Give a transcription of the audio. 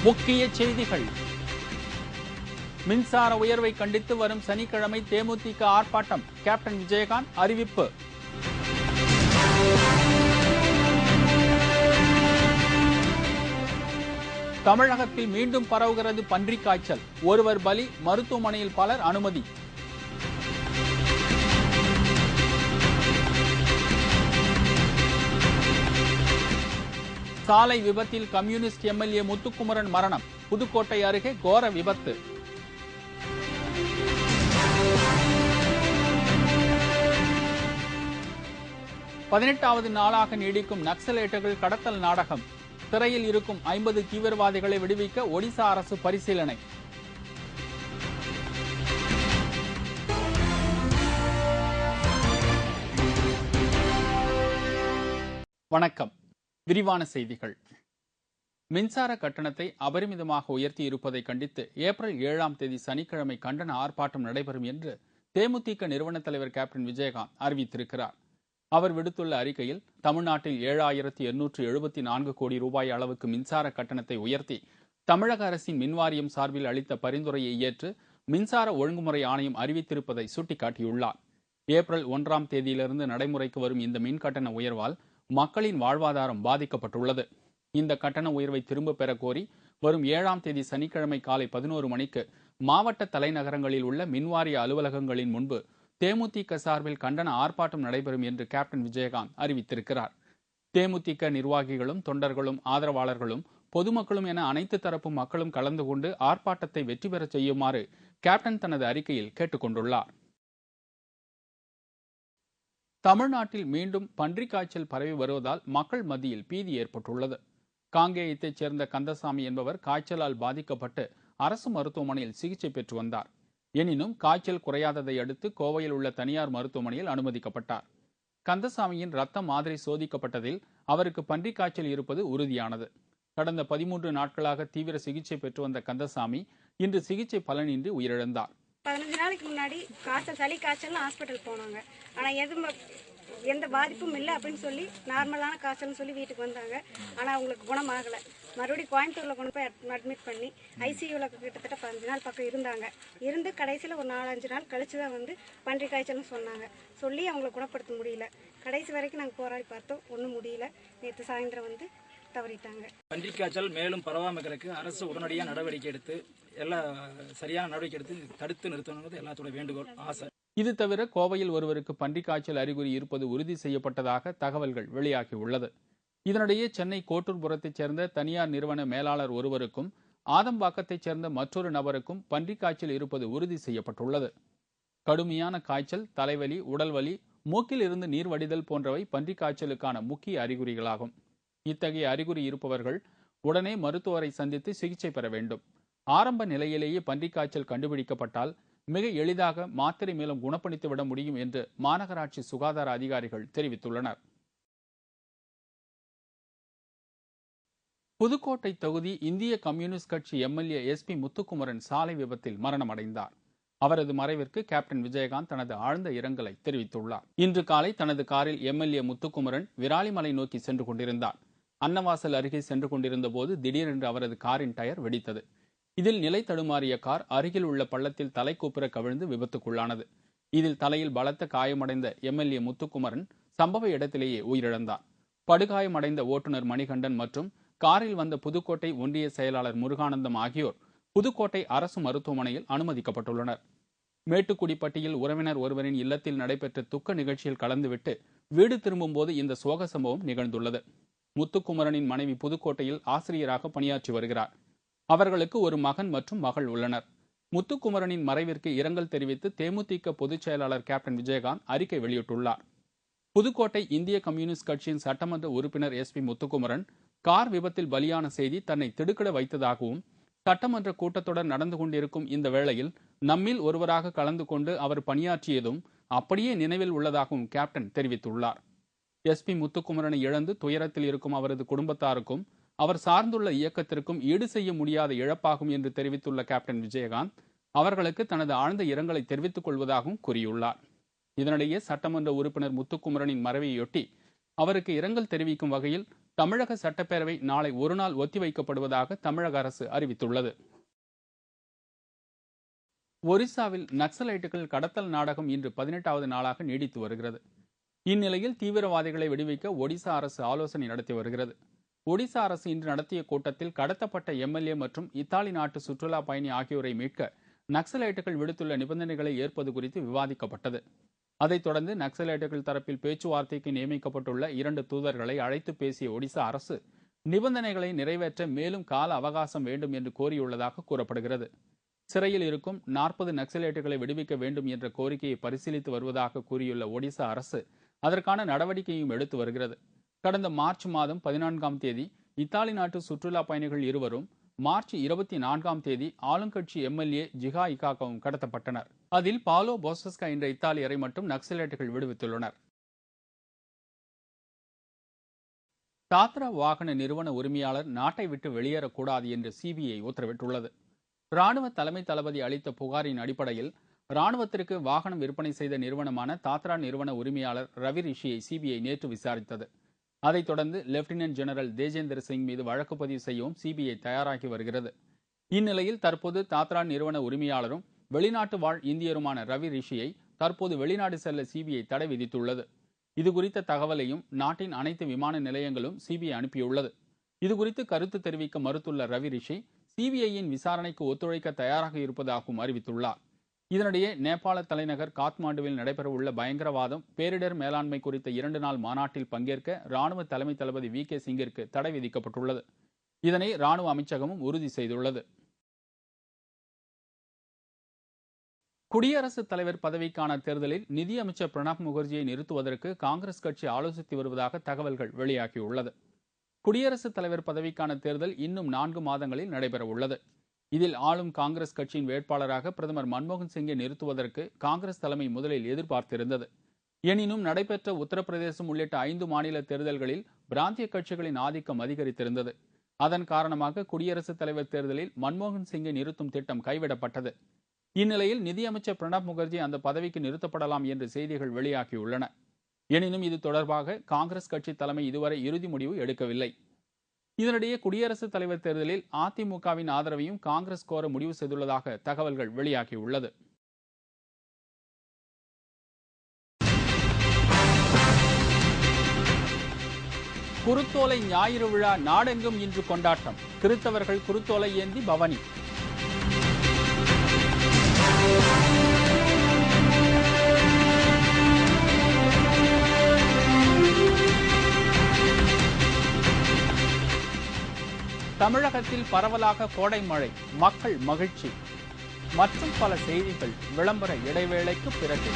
முக்கிய செய்திகள். மின்சார உயர்வை கண்டித்து வரும் சனிக்கிழமை தேமுதிக ஆர்ப்பாட்டம். கேப்டன் விஜயகாந்த் அறிவிப்பு. தமிழகத்தில் மீண்டும் பரவுகிறது பன்றிக் காய்ச்சல். ஒருவர் பலி, மருத்துவமனையில் பலர் அனுமதி. சாலை விபத்தில் கம்யூனிஸ்ட் எம்எல்ஏ முத்துக்குமரன் மரணம். புதுக்கோட்டை அருகே கோர விபத்து. பதினெட்டாவது நாளாக நீடிக்கும் நக்சலைட்டுகள் கடத்தல் நாடகம். சிறையில் இருக்கும் 50 தீவிரவாதிகளை விடுவிக்க ஒடிசா அரசு பரிசீலனை. வணக்கம். விரிவான செய்திகள். மின்சார கட்டணத்தை அபரிமிதமாக உயர்த்தி இருப்பதை கண்டித்து ஏப்ரல் 7ஆம் தேதி சனிக்கிழமை கண்டன ஆர்ப்பாட்டம் நடைபெறும் என்று தேமுதிக நிறுவன தலைவர் கேப்டன் விஜயகாந்த் அறிவித்திருக்கிறார். அவர் விடுத்துள்ள அறிக்கையில், தமிழ்நாட்டில் 7,874 கோடி ரூபாய் அளவுக்கு மின்சார கட்டணத்தை உயர்த்தி தமிழக அரசின் மின்வாரியம் சார்பில் அளித்த பரிந்துரையை ஏற்று மின்சார ஒழுங்குமுறை ஆணையம் அறிவித்திருப்பதை சுட்டிக்காட்டியுள்ளார். ஏப்ரல் 1ஆம் தேதியிலிருந்து நடைமுறைக்கு வரும் இந்த மின் கட்டண உயர்வால் மக்களின் வாழ்வாதாரம் பாதிக்கப்பட்டுள்ளது. இந்த கட்டண உயர்வை திரும்ப பெற கோரி வரும் 7ஆம் தேதி சனிக்கிழமை காலை 11 மணிக்கு மாவட்ட தலைநகரங்களில் உள்ள மின்வாரிய அலுவலகங்களின் முன்பு தேமுதிக சார்பில் கண்டன ஆர்ப்பாட்டம் நடைபெறும் என்று கேப்டன் விஜயகாந்த் அறிவித்திருக்கிறார். தேமுதிக நிர்வாகிகளும் தொண்டர்களும் ஆதரவாளர்களும் பொதுமக்களும் என அனைத்து தரப்பு மக்களும் கலந்து கொண்டு ஆர்ப்பாட்டத்தை வெற்றி பெற செய்யுமாறு கேப்டன் தனது அறிக்கையில் கேட்டுக் கொண்டுள்ளார். தமிழ்நாட்டில் மீண்டும் பன்றிக் காய்ச்சல் பரவி வருவதால் மக்கள் மத்தியில் பீதி ஏற்பட்டுள்ளது. காங்கேயத்தைச் சேர்ந்த கந்தசாமி என்பவர் காய்ச்சலால் பாதிக்கப்பட்டு அரசு மருத்துவமனையில் சிகிச்சை பெற்று வந்தார். எனினும் காய்ச்சல் குறையாததை அடுத்து கோவையில் உள்ள தனியார் மருத்துவமனையில் அனுமதிக்கப்பட்டார். கந்தசாமியின் ரத்த மாதிரி சோதிக்கப்பட்டதில் அவருக்கு பன்றிக் காய்ச்சல் இருப்பது உறுதியானது. கடந்த 13 நாட்களாக தீவிர சிகிச்சை பெற்று வந்த கந்தசாமி இன்று சிகிச்சை பலனின்றி உயிரிழந்தார். 15 நாளைக்கு முன்னாடி சளி காய்ச்சல் ஹாஸ்பிட்டல் போனாங்க. ஆனால் எந்த பாதிப்பும் இல்லை அப்படின்னு சொல்லி நார்மலான காய்ச்சல்னு சொல்லி வீட்டுக்கு வந்தாங்க. ஆனால் அவங்களுக்கு குணமாகலை. மறுபடியும் கோயம்புத்தூரில் கொண்டு போய் அட்மிட் பண்ணி ஐசியூவில் கிட்டத்தட்ட 15 நாள் பக்கம் இருந்தாங்க. இருந்து கடைசியில் ஒரு 4-5 நாள் கழிச்சு தான் வந்து பன்றிக் காய்ச்சல்னு சொன்னாங்க. சொல்லி அவங்களை குணப்படுத்த முடியல. கடைசி வரைக்கும் நாங்கள் போராடி பார்த்தோம், ஒன்றும் முடியல. நேற்று சாயந்தரம் வந்து தவறிட்டாங்க. பன்றிக் காய்ச்சல் மேலும் பரவாமக்கிறதுக்கு அரசு உடனடியாக நடவடிக்கை எடுத்து சரியான நடவடிக்கை எடுத்து தடுத்து நிறுத்தணுங்கிறது எல்லாத்தோட வேண்டுகோள், ஆசை. இது தவிர கோவையில் ஒருவருக்கு பன்றிக் காய்ச்சல் அறிகுறி இருப்பது உறுதி செய்யப்பட்டதாக தகவல்கள் வெளியாகியுள்ளது. இதனிடையே சென்னை கோட்டூர்புரத்தைச் சேர்ந்த தனியார் நிறுவன மேலாளர் ஒருவருக்கும் ஆதம்பாக்கத்தைச் சேர்ந்த மற்றொரு நபருக்கும் பன்றிக் காய்ச்சல் இருப்பது உறுதி செய்யப்பட்டுள்ளது. கடுமையான காய்ச்சல், தலைவலி, உடல்வலி, மூக்கில் இருந்து நீர் வடிதல் போன்றவை பன்றிக் காய்ச்சலுக்கான முக்கிய அறிகுறிகளாகும். இத்தகைய அறிகுறி இருப்பவர்கள் உடனே மருத்துவரை சந்தித்து சிகிச்சை பெற வேண்டும். ஆரம்ப நிலையிலேயே பன்றிக் காய்ச்சல் கண்டுபிடிக்கப்பட்டால் மிக எளிதாக மாத்திரை மூலம் குணப்படுத்திவிட முடியும் என்று மாநகராட்சி சுகாதார அதிகாரிகள் தெரிவித்துள்ளனர். புதுக்கோட்டை தொகுதி இந்திய கம்யூனிஸ்ட் கட்சி எம்எல்ஏ எஸ்பி முத்துக்குமரன் சாலை விபத்தில் மரணமடைந்தார். அவரது மறைவிற்கு கேப்டன் விஜயகாந்த் தனது ஆழ்ந்த இரங்கலை தெரிவித்துள்ளார். இன்று காலை தனது காரில் எம்எல்ஏ முத்துக்குமரன் விராலிமலை நோக்கி சென்று கொண்டிருந்தார். அன்னவாசல் அருகே சென்று கொண்டிருந்த போது திடீரென்று அவரது காரின் டயர் வெடித்தது. இதில் நிலை தடுமாறிய கார் அருகில் உள்ள பள்ளத்தில் தலைக்கூப்புற கவிழ்ந்து விபத்துக்குள்ளானது. இதில் தலையில் பலத்த காயமடைந்த எம்எல்ஏ முத்துக்குமரன் சம்பவ இடத்திலேயே உயிரிழந்தார். படுகாயமடைந்த ஓட்டுநர் மணிகண்டன் மற்றும் காரில் வந்த புதுக்கோட்டை ஒன்றிய செயலாளர் முருகானந்தம் ஆகியோர் புதுக்கோட்டை அரசு மருத்துவமனையில் அனுமதிக்கப்பட்டுள்ளனர். மேட்டுக்குடிப்பட்டியில் உறவினர் ஒருவரின் இல்லத்தில் நடைபெற்ற துக்க நிகழ்ச்சியில் கலந்துவிட்டு வீடு திரும்பும் போது இந்த சோக சம்பவம் நிகழ்ந்துள்ளது. முத்துக்குமரனின் மனைவி புதுக்கோட்டையில் ஆசிரியராக பணியாற்றி வருகிறார். அவர்களுக்கு ஒரு மகன் மற்றும் மகள் உள்ளனர். முத்துக்குமரனின் மறைவிற்கு இரங்கல் தெரிவித்து தேமுதிக பொதுச் செயலாளர் கேப்டன் விஜயகாந்த் அறிக்கை வெளியிட்டுள்ளார். புதுக்கோட்டை இந்திய கம்யூனிஸ்ட் கட்சியின் சட்டமன்ற உறுப்பினர் எஸ்பி முத்துக்குமரன் கார் விபத்தில் பலியான செய்தி தன்னை திடுக்கிட வைத்ததாகவும், சட்டமன்ற கூட்டத்தொடர் நடந்து கொண்டிருக்கும் இந்த வேளையில் நம்மில் ஒருவராக கலந்து கொண்டு அவர் பணியாற்றியதும் அப்படியே நினைவில் உள்ளதாகவும் கேப்டன் தெரிவித்துள்ளார். எஸ்பி முத்துக்குமரனை இழந்து துயரத்தில் இருக்கும் அவரது குடும்பத்தாருக்கும் அவர் சார்ந்துள்ள இயக்கத்திற்கும் ஈடு செய்ய முடியாத இழப்பாகும் என்று தெரிவித்துள்ள கேப்டன் விஜயகாந்த் அவர்களுக்கு தனது ஆழ்ந்த இரங்கலை தெரிவித்துக் கொள்வதாகவும் கூறியுள்ளார். இதனிடையே சட்டமன்ற உறுப்பினர் முத்துக்குமரனின் மறைவையொட்டி அவருக்கு இரங்கல் தெரிவிக்கும் வகையில் தமிழக சட்டப்பேரவை நாளை ஒருநாள் ஒத்திவைக்கப்படுவதாக தமிழக அரசு அறிவித்துள்ளது. ஒரிசாவில் நக்சலைட்டுகள் கடத்தல் நாடகம் இன்று 18வது நாளாக நீடித்து வருகிறது. இந்நிலையில் தீவிரவாதிகளை விடுவிக்க ஒடிசா அரசு ஆலோசனை நடத்தி வருகிறது. ஒடிசா அரசு இன்று நடத்திய கூட்டத்தில் கடத்தப்பட்ட எம்எல்ஏ மற்றும் இத்தாலி நாட்டு சுற்றுலா பயணி ஆகியோரை மீட்க நக்சலைட்டுகள் விடுத்துள்ள நிபந்தனைகளை ஏற்பது குறித்து விவாதிக்கப்பட்டது. அதைத் தொடர்ந்து நக்சலைட்டுகள் தரப்பில் பேச்சுவார்த்தைக்கு நியமிக்கப்பட்டுள்ள 2 தூதர்களை அழைத்து பேசிய ஒடிசா அரசு நிபந்தனைகளை நிறைவேற்ற மேலும் கால அவகாசம் வேண்டும் என்று கோரியுள்ளதாக கூறப்படுகிறது. சிறையில் இருக்கும் 40 நக்சலைட்டுகளை விடுவிக்க வேண்டும் என்ற கோரிக்கையை பரிசீலித்து வருவதாக கூறியுள்ள ஒடிசா அரசு அதற்கான நடவடிக்கையும் எடுத்து வருகிறது. கடந்த மார்ச் மாதம் 14ஆம் தேதி இத்தாலி நாட்டு சுற்றுலா பயணிகள் இருவரும், மார்ச் 24ஆம் தேதி ஆளுங்கட்சி எம்எல்ஏ ஜிகா இகாகவும் கடத்தப்பட்டனர். அதில் பாலோ போசஸ்கா என்ற இத்தாலியரை மட்டும் நக்சலைட்டுகள் விடுவித்துள்ளனர். தாத்ரா வாகன நிறுவன உரிமையாளர் நாட்டை விட்டு வெளியேறக்கூடாது என்று சிபிஐ உத்தரவிட்டுள்ளது. ராணுவ தலைமை தளபதி அளித்த புகாரின் அடிப்படையில் ராணுவத்திற்கு வாகனம் விற்பனை செய்த நிறுவனமான தாத்ரா நிறுவன உரிமையாளர் ரவி ரிஷியை சிபிஐ நேற்று விசாரித்தது. அதைத் தொடர்ந்து லெப்டினன்ட் ஜெனரல் தேஜேந்திர சிங் மீது வழக்கு பதிவு செய்யவும் சிபிஐ தயாராகி வருகிறது. இந்நிலையில் தற்போது தாத்ரா நிறுவன உரிமையாளரும் வெளிநாட்டு வாழ் இந்தியருமான ரவி ரிஷியை தற்போது வெளிநாடு செல்ல சிபிஐ தடை விதித்துள்ளது. இதுகுறித்த தகவலையும் நாட்டின் அனைத்து விமான நிலையங்களும் சிபிஐ அனுப்பியுள்ளது. இதுகுறித்து கருத்து தெரிவிக்க மறுத்துள்ள ரவி ரிஷி சிபிஐயின் விசாரணைக்கு ஒத்துழைக்க தயாராக இருப்பதாகவும் அறிவித்துள்ளார். இதனிடையே நேபாள தலைநகர் காத்மாண்டுவில் நடைபெறவுள்ள பயங்கரவாதம், பேரிடர் மேலாண்மை குறித்த 2 நாள் மாநாட்டில் பங்கேற்க ராணுவ தலைமை தளபதி VK சிங்கிற்கு தடை விதிக்கப்பட்டுள்ளது. இதனை ராணுவ அமைச்சகமும் உறுதி செய்துள்ளது. குடியரசுத் தலைவர் பதவிக்கான தேர்தலில் நிதியமைச்சர் பிரணாப் முகர்ஜியை நிறுத்துவதற்கு காங்கிரஸ் கட்சி ஆலோசித்து வருவதாக தகவல்கள் வெளியாகியுள்ளது. குடியரசுத் தலைவர் பதவிக்கான தேர்தல் இன்னும் 4 மாதங்களில் நடைபெறவுள்ளது. இதில் ஆளும் காங்கிரஸ் கட்சியின் வேட்பாளராக பிரதமர் மன்மோகன் சிங்கை நிறுத்துவதற்கு காங்கிரஸ் தலைமை முதலில் எதிர்பார்த்திருந்தது. எனினும் நடைபெற்ற உத்தரப்பிரதேசம் உள்ளிட்ட 5 மாநில தேர்தல்களில் பிராந்திய கட்சிகளின் ஆதிக்கம் அதிகரித்திருந்தது. அதன் காரணமாக குடியரசுத் தலைவர் தேர்தலில் மன்மோகன் சிங்கை நிறுத்தும் திட்டம் கைவிடப்பட்டது. இந்நிலையில் நிதியமைச்சர் பிரணாப் முகர்ஜி அந்த பதவிக்கு நிறுத்தப்படலாம் என்று செய்திகள் வெளியாகியுள்ளன. எனினும் இது தொடர்பாக காங்கிரஸ் கட்சி தலைமை இதுவரை இறுதி முடிவு எடுக்கவில்லை. இதனிடையே குடியரசுத் தலைவர் தேர்தலில் அதிமுகவின் ஆதரவையும் காங்கிரஸ் கோர முடிவு செய்துள்ளதாக தகவல்கள் வெளியாகியுள்ளது. குருத்தோலை ஞாயிறு விழா நாடெங்கும் இன்று கொண்டாட்டம். கிறித்தவர்கள் குருத்தோலை ஏந்தி பவனி. தமிழகத்தில் பரவலாக கோடை மழை, மக்கள் மகிழ்ச்சி மற்றும் பல செய்திகள் விளம்பர இடைவேளைக்கு பிறகு.